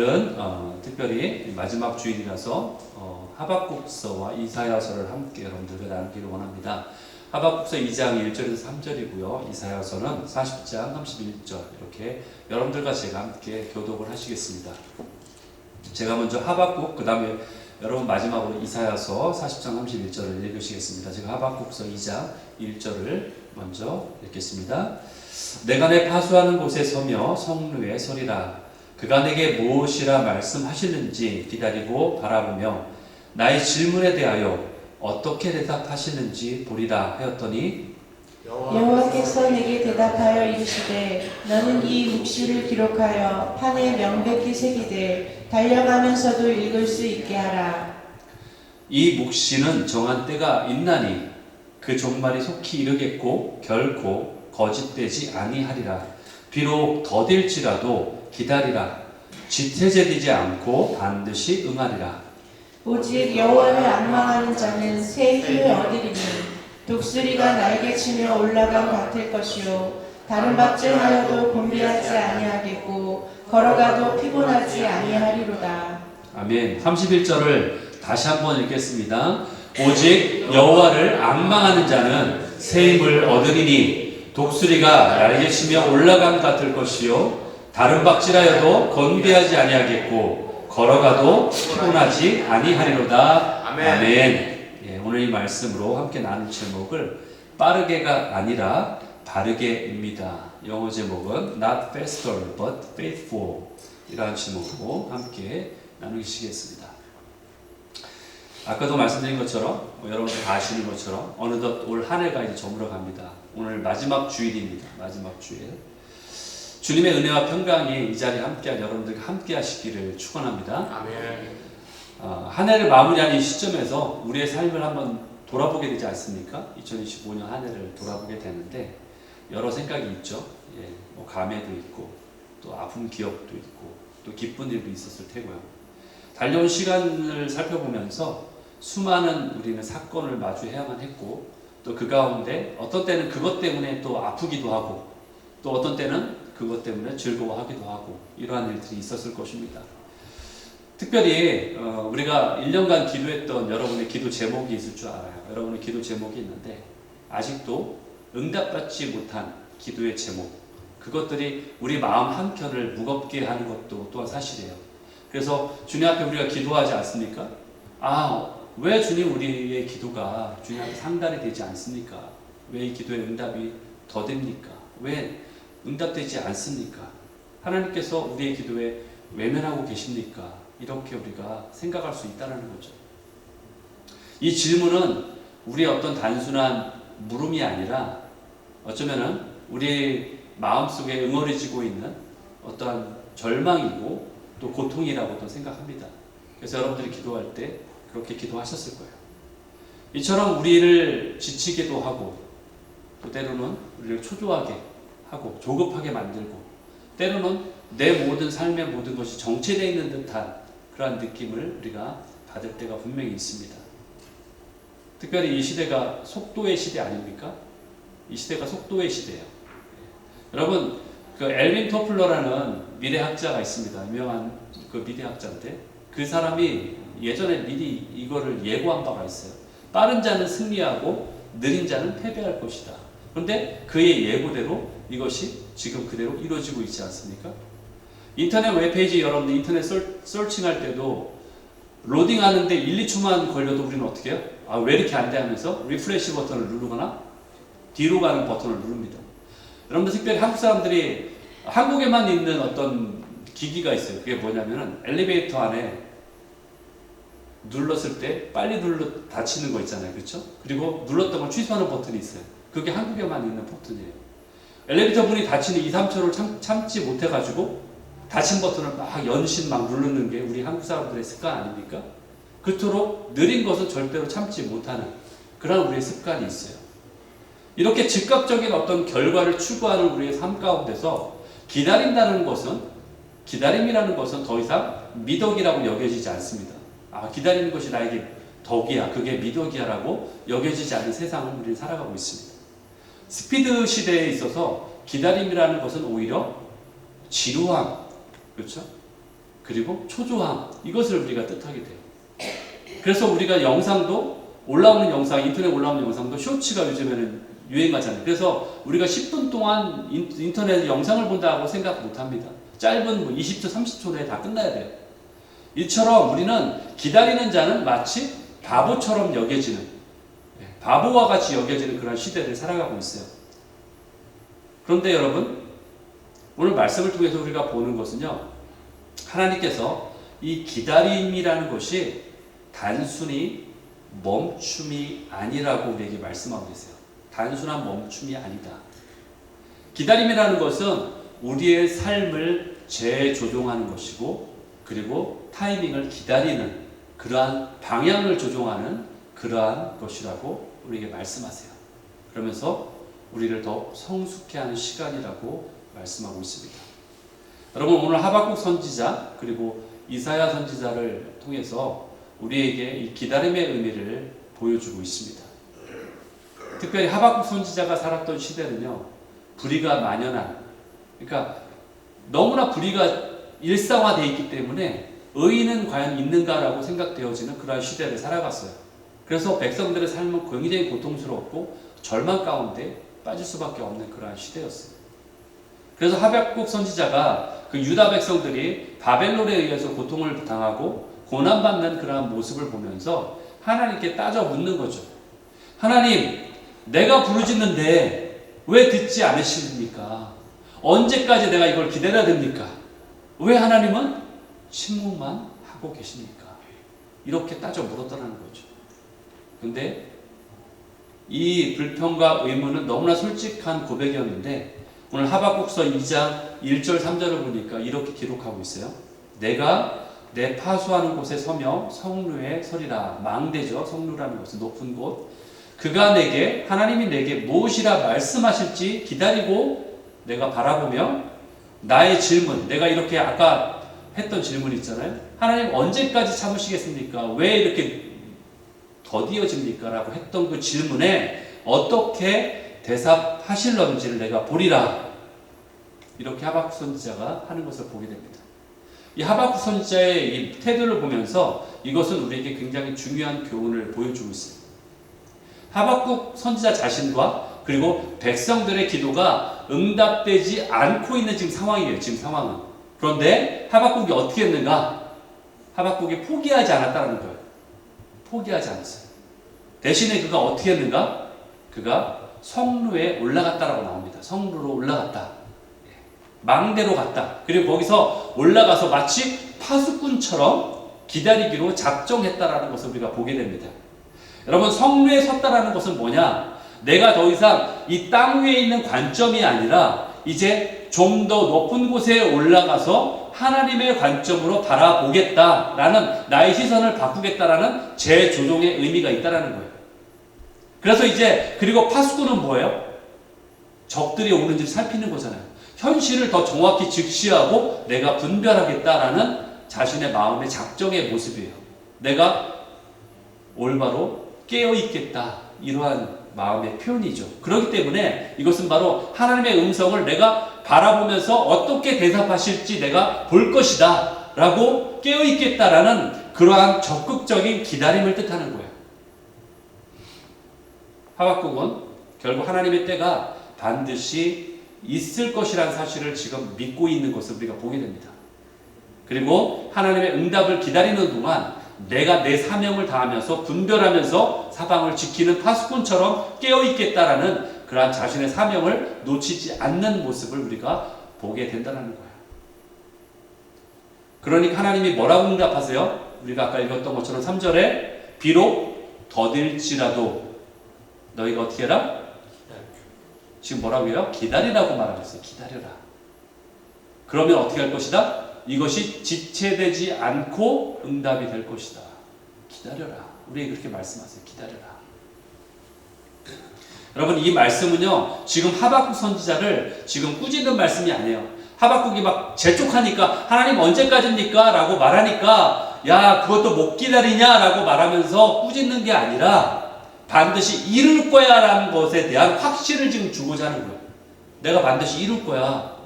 오늘은 특별히 마지막 주일이라서 하박국서와 이사야서를 함께 여러분들과 나누기를 원합니다. 하박국서 2장 1절에서 3절이고요. 이사야서는 40장 31절 이렇게 여러분들과 제가 함께 교독을 하시겠습니다. 제가 먼저 하박국, 그 다음에 여러분 마지막으로 이사야서 40장 31절을 읽으시겠습니다. 제가 하박국서 2장 1절을 먼저 읽겠습니다. 내가 내 파수하는 곳에 서며 성루에 서리라. 그가 내게 무엇이라 말씀하시는지 기다리고 바라보며 나의 질문에 대하여 어떻게 대답하시는지 보리라 하였더니 여호와께서 내게 대답하여 이르시되 너는 이 묵시를 기록하여 판에 명백히 새기되 달려가면서도 읽을 수 있게 하라. 이 묵시는 정한 때가 있나니 그 종말이 속히 이르겠고 결코 거짓되지 아니하리라. 비록 더딜지라도 기다리라. 지체되지 않고 반드시 응하리라. 오직 여호와를 앙망하는 자는 새 힘을 얻으리니 독수리가 날개치며 올라감 같을 것이요 다른 박질하여도 곤비하지 아니하겠고 걸어가도 피곤하지 아니하리로다. 아멘. 31절을 다시 한번 읽겠습니다. 오직 여호와를 앙망하는 자는 새 힘을 얻으리니 독수리가 날개치며 올라감 같을 것이요 다른 박질하여도 건비하지 아니하겠고 걸어가도 피곤하지 아니하리로다. 아멘. 예, 오늘 이 말씀으로 함께 나눌 제목을 빠르게가 아니라 바르게입니다. 영어 제목은 Not faster but faithful 이라는 제목으로 함께 나누시겠습니다. 아까도 말씀드린 것처럼 여러분들 다 아시는 것처럼 어느덧 올 한 해가 이제 저물어 갑니다. 오늘 마지막 주일입니다. 마지막 주일. 주님의 은혜와 평강이 이 자리에 함께한 여러분들과 함께 하시기를 축원합니다. 아멘. 한 해를 마무리하는 이 시점에서 우리의 삶을 한번 돌아보게 되지 않습니까? 2025년 한 해를 돌아보게 되는데 여러 생각이 있죠. 예, 뭐 감회도 있고 또 아픈 기억도 있고 또 기쁜 일도 있었을 테고요. 달려온 시간을 살펴보면서 수많은 우리는 사건을 마주해야만 했고 또 그 가운데 어떤 때는 그것 때문에 또 아프기도 하고 또 어떤 때는 그것 때문에 즐거워하기도 하고 이러한 일들이 있었을 것입니다. 특별히 우리가 1년간 기도했던 여러분의 기도 제목이 있을 줄 알아요. 여러분의 기도 제목이 있는데 아직도 응답받지 못한 기도의 제목, 그것들이 우리 마음 한켠을 무겁게 하는 것도 또한 사실이에요. 그래서 주님 앞에 우리가 기도하지 않습니까? 왜 주님 우리의 기도가 주님 앞에 상달이 되지 않습니까? 왜 이 기도의 응답이 더딥니까? 왜 응답되지 않습니까? 하나님께서 우리의 기도에 외면하고 계십니까? 이렇게 우리가 생각할 수 있다는 거죠. 이 질문은 우리의 어떤 단순한 물음이 아니라 어쩌면은 우리의 마음속에 응어리지고 있는 어떠한 절망이고 또 고통이라고도 생각합니다. 그래서 여러분들이 기도할 때 그렇게 기도하셨을 거예요. 이처럼 우리를 지치기도 하고 또 때로는 우리를 초조하게 하고 조급하게 만들고 때로는 내 모든 삶의 모든 것이 정체되어 있는 듯한 그러한 느낌을 우리가 받을 때가 분명히 있습니다. 특별히 이 시대가 속도의 시대 아닙니까? 이 시대가 속도의 시대예요. 여러분 그 엘빈 토플러라는 미래학자가 있습니다. 유명한 그 미래학자인데 그 사람이 예전에 미리 이거를 예고한 바가 있어요. 빠른 자는 승리하고 느린 자는 패배할 것이다. 그런데 그의 예고대로 이것이 지금 그대로 이루어지고 있지 않습니까? 인터넷 웹페이지 여러분들 인터넷 서칭할 때도 로딩하는데 1, 2초만 걸려도 우리는 어떻게 해요? 왜 이렇게 안 돼 하면서 리프레시 버튼을 누르거나 뒤로 가는 버튼을 누릅니다. 여러분들 특별히 한국 사람들이 한국에만 있는 어떤 기기가 있어요. 그게 뭐냐면은 엘리베이터 안에 눌렀을 때 빨리 닫히는 거 있잖아요. 그렇죠? 그리고 눌렀던 걸 취소하는 버튼이 있어요. 그게 한국에만 있는 버튼이에요. 엘리베이터 문이 닫히는 2, 3초를 참지 못해가지고 닫힌 버튼을 막 연신 막 누르는 게 우리 한국 사람들의 습관 아닙니까? 그토록 느린 것은 절대로 참지 못하는 그런 우리의 습관이 있어요. 이렇게 즉각적인 어떤 결과를 추구하는 우리의 삶 가운데서 기다림이라는 것은 더 이상 미덕이라고 여겨지지 않습니다. 기다리는 것이 나에게 덕이야, 그게 미덕이야 라고 여겨지지 않는 세상을 우리는 살아가고 있습니다. 스피드 시대에 있어서 기다림이라는 것은 오히려 지루함, 그렇죠? 그리고 초조함, 이것을 우리가 뜻하게 돼요. 그래서 우리가 영상도 올라오는 영상, 인터넷 올라오는 영상도 쇼츠가 요즘에는 유행하잖아요. 그래서 우리가 10분 동안 인터넷 영상을 본다고 생각 못 합니다. 짧은 뭐 20초, 30초 내에 다 끝나야 돼요. 이처럼 우리는 기다리는 자는 마치 바보처럼 여겨지는, 바보와 같이 여겨지는 그런 시대를 살아가고 있어요. 그런데 여러분, 오늘 말씀을 통해서 우리가 보는 것은요, 하나님께서 이 기다림이라는 것이 단순히 멈춤이 아니라고 우리에게 말씀하고 계세요. 단순한 멈춤이 아니다. 기다림이라는 것은 우리의 삶을 재조종하는 것이고, 그리고 타이밍을 기다리는, 그러한 방향을 조종하는 그러한 것이라고 우리에게 말씀하세요. 그러면서 우리를 더 성숙해 하는 시간이라고 말씀하고 있습니다. 여러분, 오늘 하박국 선지자 그리고 이사야 선지자를 통해서 우리에게 이 기다림의 의미를 보여주고 있습니다. 특별히 하박국 선지자가 살았던 시대는요, 불의가 만연한, 그러니까 너무나 불의가 일상화되어 있기 때문에 의인은 과연 있는가라고 생각되어지는 그런 시대를 살아갔어요. 그래서 백성들의 삶은 굉장히 고통스럽고 절망 가운데 빠질 수밖에 없는 그러한 시대였어요. 그래서 하박국 선지자가 그 유다 백성들이 바벨론에 의해서 고통을 당하고 고난받는 그러한 모습을 보면서 하나님께 따져 묻는 거죠. 하나님, 내가 부르짖는데 왜 듣지 않으십니까? 언제까지 내가 이걸 기다려야 됩니까? 왜 하나님은 침묵만 하고 계십니까? 이렇게 따져 물었더라는 거죠. 근데 이 불평과 의문은 너무나 솔직한 고백이었는데, 오늘 하박국서 2장 1절 3절을 보니까 이렇게 기록하고 있어요. 내가 내 파수하는 곳에 서며 성루에 서리라. 망대죠. 성루라는 것은 높은 곳. 그가 내게, 하나님이 내게 무엇이라 말씀하실지 기다리고 내가 바라보며 나의 질문, 내가 이렇게 아까 했던 질문 있잖아요. 하나님 언제까지 참으시겠습니까? 왜 이렇게 더디어집니까? 라고 했던 그 질문에 어떻게 대답하실런지를 내가 보리라. 이렇게 하박국 선지자가 하는 것을 보게 됩니다. 이 하박국 선지자의 이 태도를 보면서 이것은 우리에게 굉장히 중요한 교훈을 보여주고 있습니다. 하박국 선지자 자신과 그리고 백성들의 기도가 응답되지 않고 있는 지금 상황이에요. 지금 상황은. 그런데 하박국이 어떻게 했는가? 하박국이 포기하지 않았다는 거예요. 포기하지 않았어요. 대신에 그가 어떻게 했는가? 그가 성루에 올라갔다라고 나옵니다. 성루로 올라갔다. 망대로 갔다. 그리고 거기서 올라가서 마치 파수꾼처럼 기다리기로 작정했다라는 것을 우리가 보게 됩니다. 여러분, 성루에 섰다라는 것은 뭐냐? 내가 더 이상 이 땅 위에 있는 관점이 아니라 이제 좀 더 높은 곳에 올라가서 하나님의 관점으로 바라보겠다라는, 나의 시선을 바꾸겠다라는 재조종의 의미가 있다라는 거예요. 그래서 이제, 그리고 파수꾼은 뭐예요? 적들이 오는지 살피는 거잖아요. 현실을 더 정확히 직시하고 내가 분별하겠다라는 자신의 마음의 작정의 모습이에요. 내가 올바로 깨어있겠다, 이러한 마음의 표현이죠. 그렇기 때문에 이것은 바로 하나님의 음성을 내가 바라보면서 어떻게 대답하실지 내가 볼 것이다 라고 깨어있겠다라는 그러한 적극적인 기다림을 뜻하는 거예요. 하박국은 결국 하나님의 때가 반드시 있을 것이라는 사실을 지금 믿고 있는 것을 우리가 보게 됩니다. 그리고 하나님의 응답을 기다리는 동안 내가 내 사명을 다하면서 분별하면서 사방을 지키는 파수꾼처럼 깨어있겠다라는 그러한 자신의 사명을 놓치지 않는 모습을 우리가 보게 된다는 거예요. 그러니까 하나님이 뭐라고 응답하세요? 우리가 아까 읽었던 것처럼 3절에 비록 더딜지라도 너희가 어떻게 해라? 지금 뭐라고 해요? 기다리라고 말하셨어요. 기다려라. 그러면 어떻게 할 것이다? 이것이 지체되지 않고 응답이 될 것이다. 기다려라. 우리에게 그렇게 말씀하세요. 기다려라. 여러분, 이 말씀은요, 지금 하박국 선지자를 지금 꾸짖는 말씀이 아니에요. 하박국이 막 재촉하니까 하나님 언제까지입니까? 라고 말하니까 야, 그것도 못 기다리냐? 라고 말하면서 꾸짖는 게 아니라 반드시 이룰 거야 라는 것에 대한 확신을 지금 주고자 하는 거예요. 내가 반드시 이룰 거야.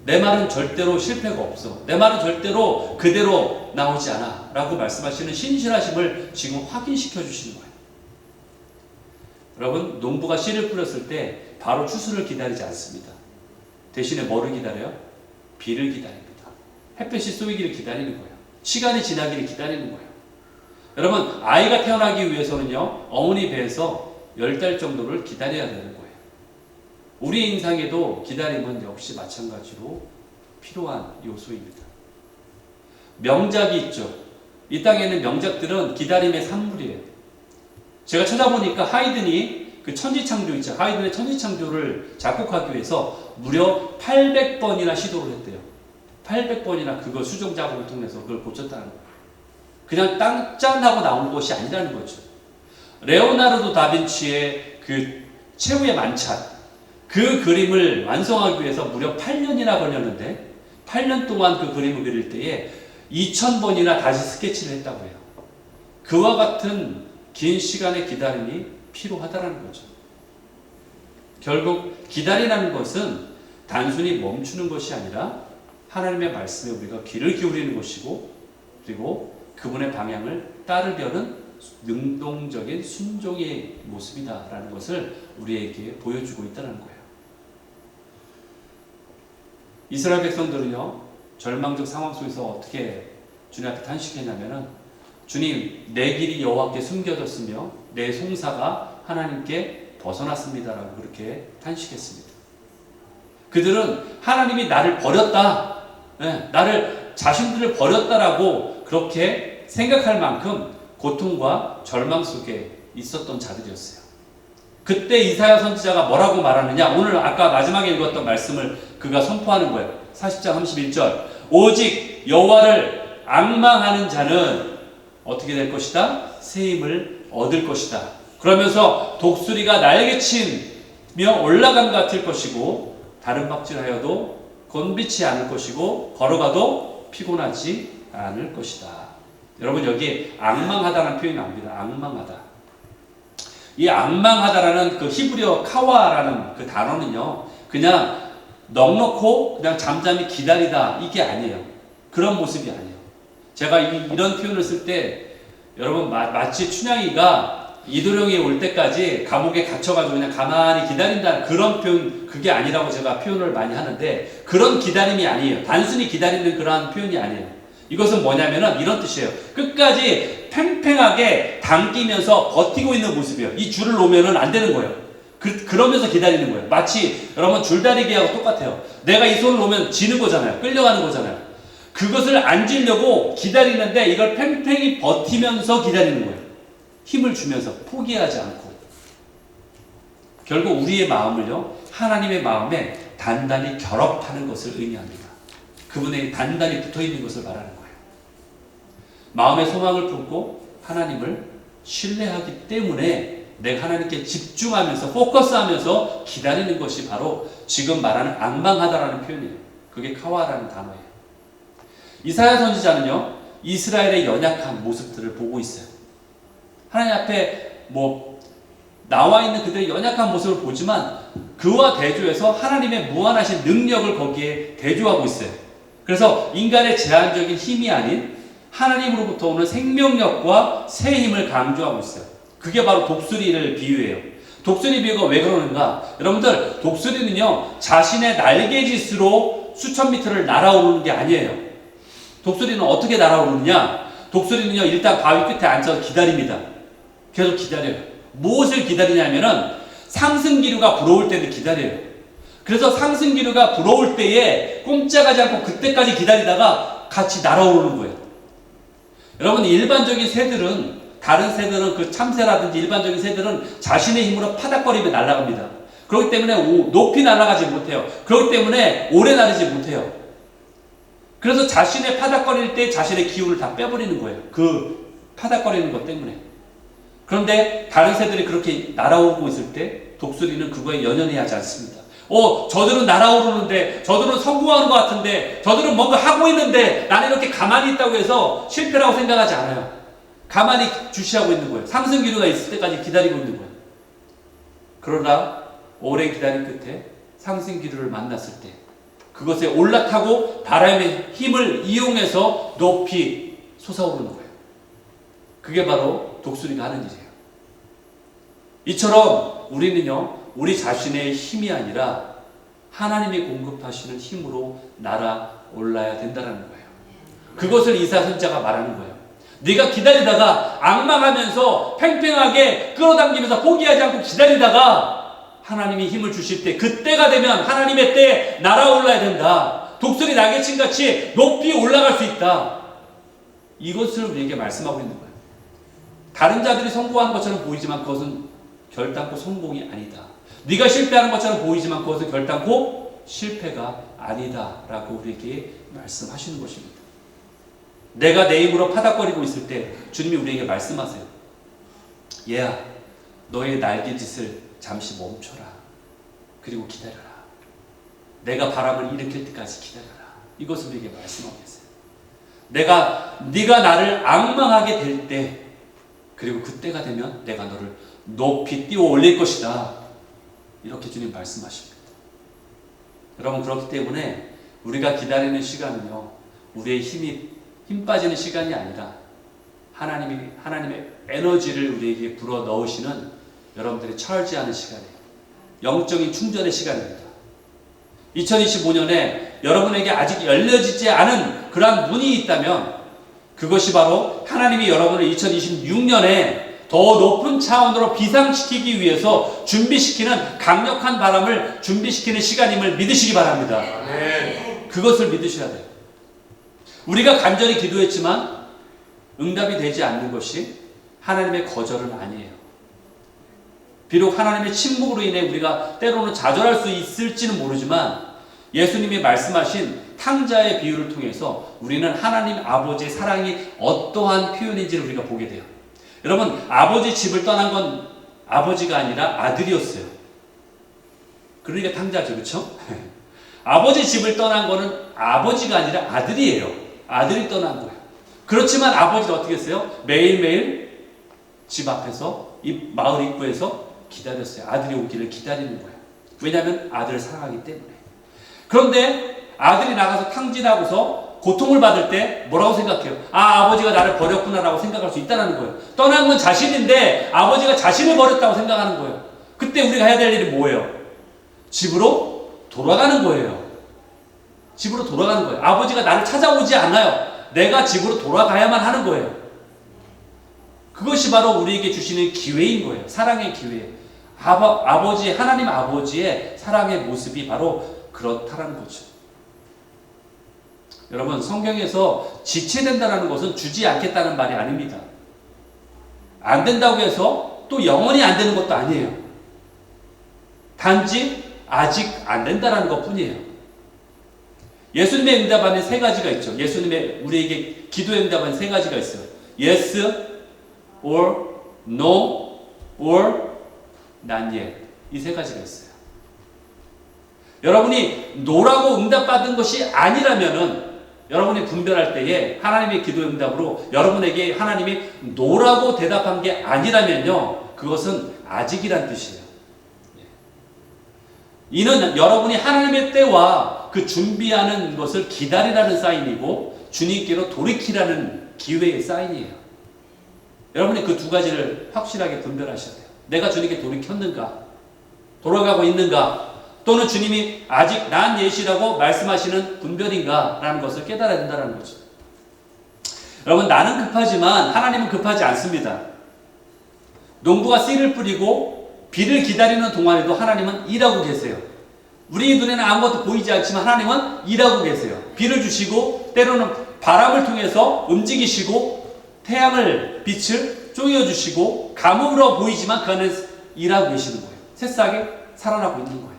내 말은 절대로 실패가 없어. 내 말은 절대로 그대로 나오지 않아. 라고 말씀하시는 신실하심을 지금 확인시켜 주시는 거예요. 여러분, 농부가 씨를 뿌렸을 때 바로 추수를 기다리지 않습니다. 대신에 뭐를 기다려요? 비를 기다립니다. 햇볕이 쏘이기를 기다리는 거예요. 시간이 지나기를 기다리는 거예요. 여러분, 아이가 태어나기 위해서는요, 어머니 배에서 10달 정도를 기다려야 되는 거예요. 우리 인생에도 기다림은 역시 마찬가지로 필요한 요소입니다. 명작이 있죠. 이 땅에 있는 명작들은 기다림의 산물이에요. 제가 찾아보니까 하이든이 그 천지창조 있죠. 하이든의 천지창조를 작곡하기 위해서 무려 800번이나 시도를 했대요. 800번이나 그거 수정 작업을 통해서 그걸 고쳤다는 거예요. 그냥 짠하고 나온 것이 아니라는 거죠. 레오나르도 다빈치의 그 최후의 만찬, 그 그림을 완성하기 위해서 무려 8년이나 걸렸는데 8년 동안 그 그림을 그릴 때에 2000번이나 다시 스케치를 했다고 해요. 그와 같은 긴 시간의 기다림이 필요하다는 거죠. 결국 기다리라는 것은 단순히 멈추는 것이 아니라 하나님의 말씀에 우리가 귀를 기울이는 것이고, 그리고 그분의 방향을 따르려는 능동적인 순종의 모습이다라는 것을 우리에게 보여주고 있다는 거예요. 이스라엘 백성들은요, 절망적 상황 속에서 어떻게 주님 앞에 탄식했냐면은, 주님, 내 길이 여호와께 숨겨졌으며 내 송사가 하나님께 벗어났습니다라고 그렇게 탄식했습니다. 그들은 하나님이 나를 버렸다, 나를 자신들을 버렸다라고 그렇게 생각할 만큼 고통과 절망 속에 있었던 자들이었어요. 그때 이사야 선지자가 뭐라고 말하느냐? 오늘 아까 마지막에 읽었던 말씀을 그가 선포하는 거예요. 40장 31절. 오직 여호와를 앙망하는 자는 어떻게 될 것이다? 새 힘을 얻을 것이다. 그러면서 독수리가 날개치며 올라감 같을 것이고, 다른 박질하여도 곤비치 않을 것이고, 걸어가도 피곤하지 않을 것이다. 여러분, 여기 앙망하다라는 표현이 나옵니다. 앙망하다. 이 앙망하다라는 그 히브리어 카와라는 그 단어는요, 그냥 넉넉고 그냥 잠잠히 기다리다, 이게 아니에요. 그런 모습이 아니에요. 제가 이런 표현을 쓸 때 여러분, 마치 춘향이가 이도령이 올 때까지 감옥에 갇혀가지고 그냥 가만히 기다린다는 그런 표현, 그게 아니라고 제가 표현을 많이 하는데, 그런 기다림이 아니에요. 단순히 기다리는 그러한 표현이 아니에요. 이것은 뭐냐면은 이런 뜻이에요. 끝까지 팽팽하게 당기면서 버티고 있는 모습이에요. 이 줄을 놓으면은 안 되는 거예요. 그러면서 기다리는 거예요. 마치 여러분 줄다리기하고 똑같아요. 내가 이 손을 놓으면 지는 거잖아요. 끌려가는 거잖아요. 그것을 안 지려고 기다리는데 이걸 팽팽히 버티면서 기다리는 거예요. 힘을 주면서 포기하지 않고. 결국 우리의 마음을요, 하나님의 마음에 단단히 결합하는 것을 의미합니다. 그분의 단단히 붙어있는 것을 말하는 거예요. 마음의 소망을 품고 하나님을 신뢰하기 때문에 내가 하나님께 집중하면서 포커스하면서 기다리는 것이 바로 지금 말하는 앙망하다라는 표현이에요. 그게 카와라는 단어예요. 이사야 선지자는요, 이스라엘의 연약한 모습들을 보고 있어요. 하나님 앞에 나와 있는 그들의 연약한 모습을 보지만 그와 대조해서 하나님의 무한하신 능력을 거기에 대조하고 있어요. 그래서 인간의 제한적인 힘이 아닌 하나님으로부터 오는 생명력과 새 힘을 강조하고 있어요. 그게 바로 독수리를 비유해요. 독수리 비유가 왜 그러는가? 여러분들, 독수리는요, 자신의 날개짓으로 수천 미터를 날아오르는 게 아니에요. 독수리는 어떻게 날아오르느냐? 독수리는요, 일단 바위 끝에 앉아서 기다립니다. 계속 기다려요. 무엇을 기다리냐면은 상승기류가 불어올 때를 기다려요. 그래서 상승기류가 불어올 때에 꼼짝하지 않고 그때까지 기다리다가 같이 날아오르는 거예요. 여러분, 일반적인 새들은, 다른 새들은, 그 참새라든지 일반적인 새들은 자신의 힘으로 파닥거리며 날아갑니다. 그렇기 때문에 높이 날아가지 못해요. 그렇기 때문에 오래 나르지 못해요. 그래서 자신의 파닥거릴 때 자신의 기운을 다 빼버리는 거예요. 그 파닥거리는 것 때문에. 그런데 다른 새들이 그렇게 날아오르고 있을 때 독수리는 그거에 연연해 하지 않습니다. 저들은 날아오르는데, 저들은 성공하는 것 같은데, 저들은 뭔가 하고 있는데 나는 이렇게 가만히 있다고 해서 실패라고 생각하지 않아요. 가만히 주시하고 있는 거예요. 상승기류가 있을 때까지 기다리고 있는 거예요. 그러나 오랜 기다림 끝에 상승기류를 만났을 때 그것에 올라타고 바람의 힘을 이용해서 높이 솟아오르는 거예요. 그게 바로 독수리가 하는 일이에요. 이처럼 우리는요, 우리 자신의 힘이 아니라 하나님이 공급하시는 힘으로 날아올라야 된다는 거예요. 그것을 이사야 선지자가 말하는 거예요. 네가 기다리다가 앙망하면서 팽팽하게 끌어당기면서 포기하지 않고 기다리다가 하나님이 힘을 주실 때, 그때가 되면 하나님의 때에 날아올라야 된다. 독수리 날개친같이 높이 올라갈 수 있다. 이것을 우리에게 말씀하고 있는 거예요. 다른 자들이 성공하는 것처럼 보이지만 그것은 결단코 성공이 아니다. 네가 실패하는 것처럼 보이지만 그것은 결단코 실패가 아니다 라고 우리에게 말씀하시는 것입니다. 내가 내 힘으로 파닥거리고 있을 때 주님이 우리에게 말씀하세요. 얘야, 너의 날개짓을 잠시 멈춰라. 그리고 기다려라. 내가 바람을 일으킬 때까지 기다려라. 이것을 우리에게 말씀하고 계세요. 네가 나를 앙망하게 될 때, 그리고 그때가 되면 내가 너를 높이 띄워 올릴 것이다. 이렇게 주님 말씀하십니다. 여러분, 그렇기 때문에 우리가 기다리는 시간은요, 우리의 힘 빠지는 시간이 아니라 하나님의 에너지를 우리에게 불어 넣으시는 여러분들이 철저하는 시간이에요. 영적인 충전의 시간입니다. 2025년에 여러분에게 아직 열려지지 않은 그러한 문이 있다면 그것이 바로 하나님이 여러분을 2026년에 더 높은 차원으로 비상시키기 위해서 준비시키는 강력한 바람을 준비시키는 시간임을 믿으시기 바랍니다. 그것을 믿으셔야 돼요. 우리가 간절히 기도했지만 응답이 되지 않는 것이 하나님의 거절은 아니에요. 비록 하나님의 침묵으로 인해 우리가 때로는 좌절할 수 있을지는 모르지만 예수님이 말씀하신 탕자의 비유를 통해서 우리는 하나님 아버지의 사랑이 어떠한 표현인지를 우리가 보게 돼요. 여러분, 아버지 집을 떠난 건 아버지가 아니라 아들이었어요. 그러니까 탕자죠, 그렇죠? 아버지 집을 떠난 거는 아버지가 아니라 아들이에요. 아들이 떠난 거예요. 그렇지만 아버지는 어떻게 했어요? 매일매일 집 앞에서, 이 마을 입구에서 기다렸어요. 아들이 오기를 기다리는 거예요. 왜냐하면 아들을 사랑하기 때문에. 그런데 아들이 나가서 탕진하고서 고통을 받을 때 뭐라고 생각해요? 아버지가 나를 버렸구나라고 생각할 수 있다는 거예요. 떠난 건 자신인데 아버지가 자신을 버렸다고 생각하는 거예요. 그때 우리가 해야 될 일이 뭐예요? 집으로 돌아가는 거예요. 집으로 돌아가는 거예요. 아버지가 나를 찾아오지 않아요. 내가 집으로 돌아가야만 하는 거예요. 그것이 바로 우리에게 주시는 기회인 거예요. 사랑의 기회. 아버지, 하나님 아버지의 사랑의 모습이 바로 그렇다라는 거죠. 여러분, 성경에서 지체된다는 것은 주지 않겠다는 말이 아닙니다. 안 된다고 해서 또 영원히 안 되는 것도 아니에요. 단지 아직 안 된다는 것 뿐이에요. 예수님의 응답 안에 세 가지가 있죠. 예수님의 우리에게 기도의 응답 안에 세 가지가 있어요. Yes or No or Not yet. 이 세 가지가 있어요. 여러분이 노라고 응답받은 것이 아니라면은 여러분이 분별할 때에 하나님의 기도 응답으로 여러분에게 하나님이 노라고 대답한 게 아니라면요, 그것은 아직이란 뜻이에요. 이는 여러분이 하나님의 때와 그 준비하는 것을 기다리라는 사인이고 주님께로 돌이키라는 기회의 사인이에요. 여러분이 그 두 가지를 확실하게 분별하셔야 돼요. 내가 주님께 돌이켰는가? 돌아가고 있는가? 또는 주님이 아직 난 예시라고 말씀하시는 분별인가? 라는 것을 깨달아야 된다는 거죠. 여러분, 나는 급하지만 하나님은 급하지 않습니다. 농부가 씨를 뿌리고 비를 기다리는 동안에도 하나님은 일하고 계세요. 우리 눈에는 아무것도 보이지 않지만 하나님은 일하고 계세요. 비를 주시고 때로는 바람을 통해서 움직이시고 태양을 빛을 쪼여주시고 가뭄으로 보이지만 그 안에서 일하고 계시는 거예요. 새싹이 살아나고 있는 거예요.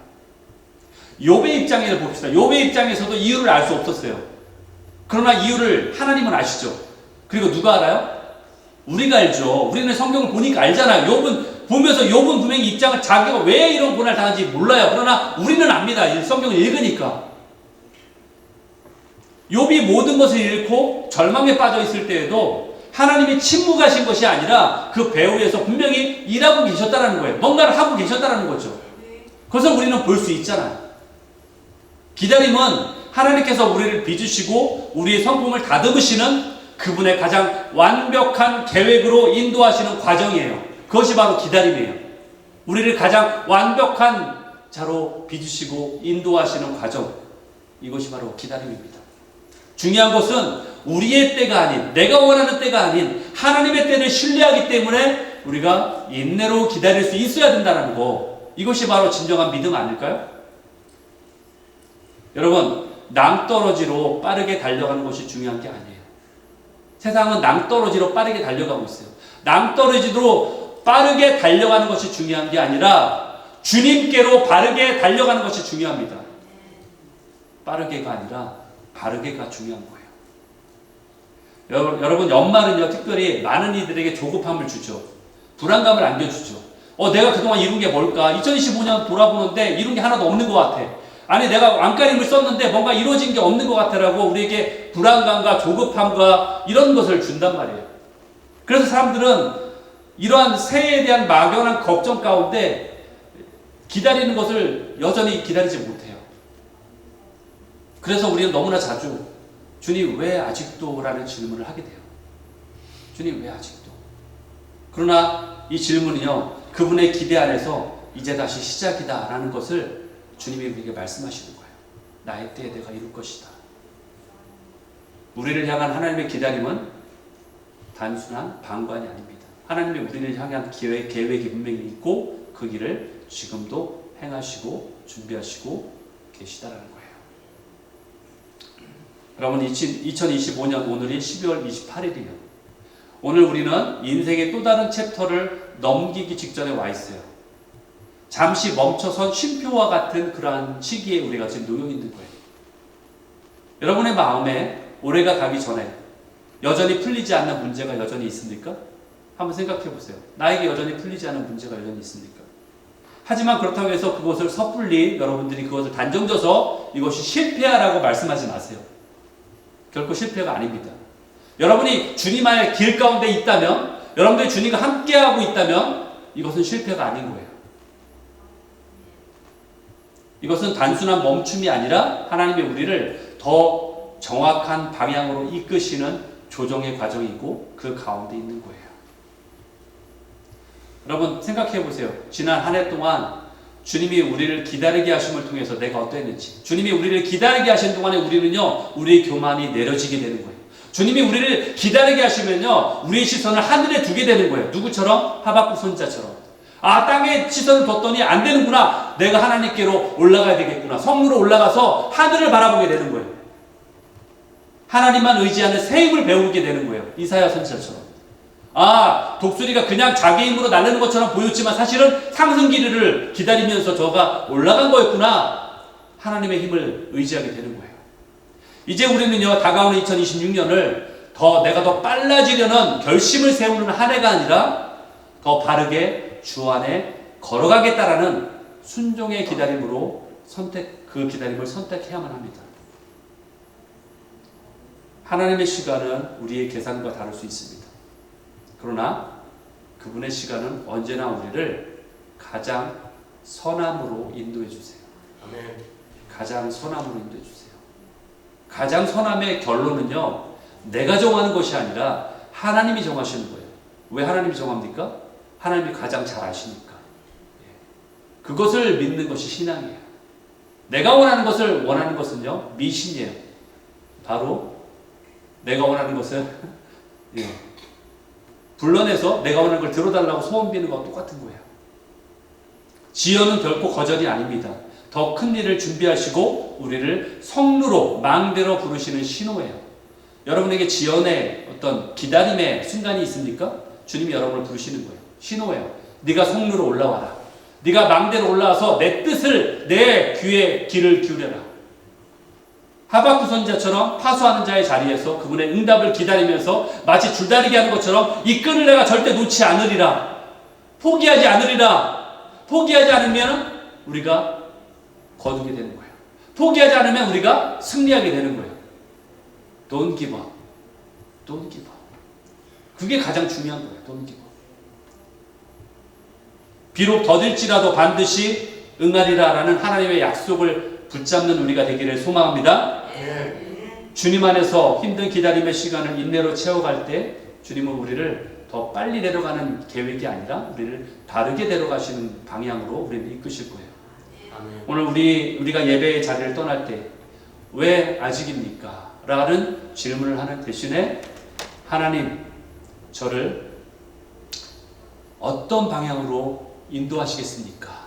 욥의 입장에서 봅시다. 욥의 입장에서도 이유를 알 수 없었어요. 그러나 이유를 하나님은 아시죠. 그리고 누가 알아요? 우리가 알죠. 우리는 성경을 보니까 알잖아요. 욥은 분명히 입장을 자기가 왜 이런 고난을 당한지 몰라요. 그러나 우리는 압니다. 성경을 읽으니까. 욥이 모든 것을 잃고 절망에 빠져 있을 때에도 하나님이 침묵하신 것이 아니라 그 배후에서 분명히 일하고 계셨다는 거예요. 뭔가를 하고 계셨다는 거죠. 그것을 우리는 볼 수 있잖아요. 기다림은 하나님께서 우리를 빚으시고 우리의 성품을 다듬으시는 그분의 가장 완벽한 계획으로 인도하시는 과정이에요. 그것이 바로 기다림이에요. 우리를 가장 완벽한 자로 빚으시고 인도하시는 과정, 이것이 바로 기다림입니다. 중요한 것은 우리의 때가 아닌, 내가 원하는 때가 아닌 하나님의 때를 신뢰하기 때문에 우리가 인내로 기다릴 수 있어야 된다는 거, 이것이 바로 진정한 믿음 아닐까요? 여러분, 낭떠러지로 빠르게 달려가는 것이 중요한 게 아니에요. 세상은 낭떠러지로 빠르게 달려가고 있어요. 낭떠러지로 빠르게 달려가는 것이 중요한 게 아니라 주님께로 바르게 달려가는 것이 중요합니다. 빠르게가 아니라 바르게가 중요한 거예요. 여러분, 연말은요, 특별히 많은 이들에게 조급함을 주죠. 불안감을 안겨주죠. 내가 그동안 이룬 게 뭘까? 2025년 돌아보는데 이룬 게 하나도 없는 것 같아. 아니, 내가 안간힘을 썼는데 뭔가 이루어진 게 없는 것 같아라고 우리에게 불안감과 조급함과 이런 것을 준단 말이에요. 그래서 사람들은 이러한 새해에 대한 막연한 걱정 가운데 기다리는 것을 여전히 기다리지 못해요. 그래서 우리는 너무나 자주 주님 왜 아직도? 라는 질문을 하게 돼요. 주님 왜 아직도? 그러나 이 질문은요, 그분의 기대 안에서 이제 다시 시작이다 라는 것을 주님이 우리에게 말씀하시는 거예요. 나의 때에 내가 이룰 것이다. 우리를 향한 하나님의 기다림은 단순한 방관이 아닙니다. 하나님이 우리를 향한 계획이 분명히 있고 그 길을 지금도 행하시고 준비하시고 계시다라는 거예요. 여러분, 2025년 오늘이 12월 28일이에요. 오늘 우리는 인생의 또 다른 챕터를 넘기기 직전에 와 있어요. 잠시 멈춰선 쉼표와 같은 그러한 시기에 우리가 지금 놓여 있는 거예요. 여러분의 마음에 올해가 가기 전에 여전히 풀리지 않는 문제가 여전히 있습니까? 한번 생각해 보세요. 나에게 여전히 풀리지 않는 문제가 여전히 있습니까? 하지만 그렇다고 해서 그것을 섣불리 여러분들이 그것을 단정져서 이것이 실패야라고 말씀하지 마세요. 결코 실패가 아닙니다. 여러분이 주님 안의 길 가운데 있다면, 여러분들이 주님과 함께하고 있다면 이것은 실패가 아닌 거예요. 이것은 단순한 멈춤이 아니라 하나님이 우리를 더 정확한 방향으로 이끄시는 조정의 과정이고 그 가운데 있는 거예요. 여러분 생각해 보세요. 지난 한 해 동안 주님이 우리를 기다리게 하심을 통해서 내가 어떠했는지, 주님이 우리를 기다리게 하신 동안에 우리는요, 우리의 교만이 내려지게 되는 거예요. 주님이 우리를 기다리게 하시면요, 우리의 시선을 하늘에 두게 되는 거예요. 누구처럼? 하박국 선지자처럼. 아, 땅에 시선을 뒀더니 안 되는구나. 내가 하나님께로 올라가야 되겠구나. 성으로 올라가서 하늘을 바라보게 되는 거예요. 하나님만 의지하는 새 힘을 배우게 되는 거예요. 이사야 선지자처럼. 아, 독수리가 그냥 자기 힘으로 날르는 것처럼 보였지만 사실은 상승기를 기다리면서 저가 올라간 거였구나. 하나님의 힘을 의지하게 되는 거예요. 이제 우리는요, 다가오는 2026년을 내가 더 빨라지려는 결심을 세우는 한 해가 아니라 더 바르게 주 안에 걸어가겠다라는 순종의 기다림으로 그 기다림을 선택해야만 합니다. 하나님의 시간은 우리의 계산과 다를 수 있습니다. 그러나 그분의 시간은 언제나 우리를 가장 선함으로 인도해 주세요. 아멘. 가장 선함으로 인도해 주세요. 가장 선함의 결론은요, 내가 정하는 것이 아니라 하나님이 정하시는 거예요. 왜 하나님이 정합니까? 하나님이 가장 잘 아시니까. 그것을 믿는 것이 신앙이에요. 내가 원하는 것은요, 미신이에요. 바로 내가 원하는 것은 불러내서 내가 원하는 걸 들어달라고 소원 비는 것과 똑같은 거예요. 지연은 결코 거절이 아닙니다. 더 큰 일을 준비하시고 우리를 성루로 망대로 부르시는 신호예요. 여러분에게 지연의 어떤 기다림의 순간이 있습니까? 주님이 여러분을 부르시는 거예요. 신호예요. 네가 성루로 올라와라. 네가 망대로 올라와서 내 뜻을, 내 귀에 귀를 기울여라. 하박국 선지자처럼 파수하는 자의 자리에서 그분의 응답을 기다리면서 마치 줄다리기 하는 것처럼 이 끈을 내가 절대 놓지 않으리라. 포기하지 않으리라. 포기하지 않으면 우리가 거두게 되는 거예요. 포기하지 않으면 우리가 승리하게 되는 거예요. Don't give up. Don't give up. 그게 가장 중요한 거예요. Don't give up. 비록 더딜지라도 반드시 응하리라 라는 하나님의 약속을 붙잡는 우리가 되기를 소망합니다. 주님 안에서 힘든 기다림의 시간을 인내로 채워갈 때 주님은 우리를 더 빨리 데려가는 계획이 아니라 우리를 다르게 데려가시는 방향으로 우리를 이끄실 거예요. 오늘 우리가 예배의 자리를 떠날 때 왜 아직입니까? 라는 질문을 하는 대신에 하나님 저를 어떤 방향으로 인도하시겠습니까?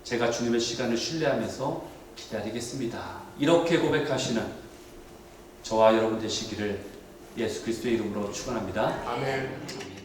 제가 주님의 시간을 신뢰하면서 기다리겠습니다. 이렇게 고백하시는 저와 여러분 되시기를 예수 그리스도의 이름으로 축원합니다. 아멘.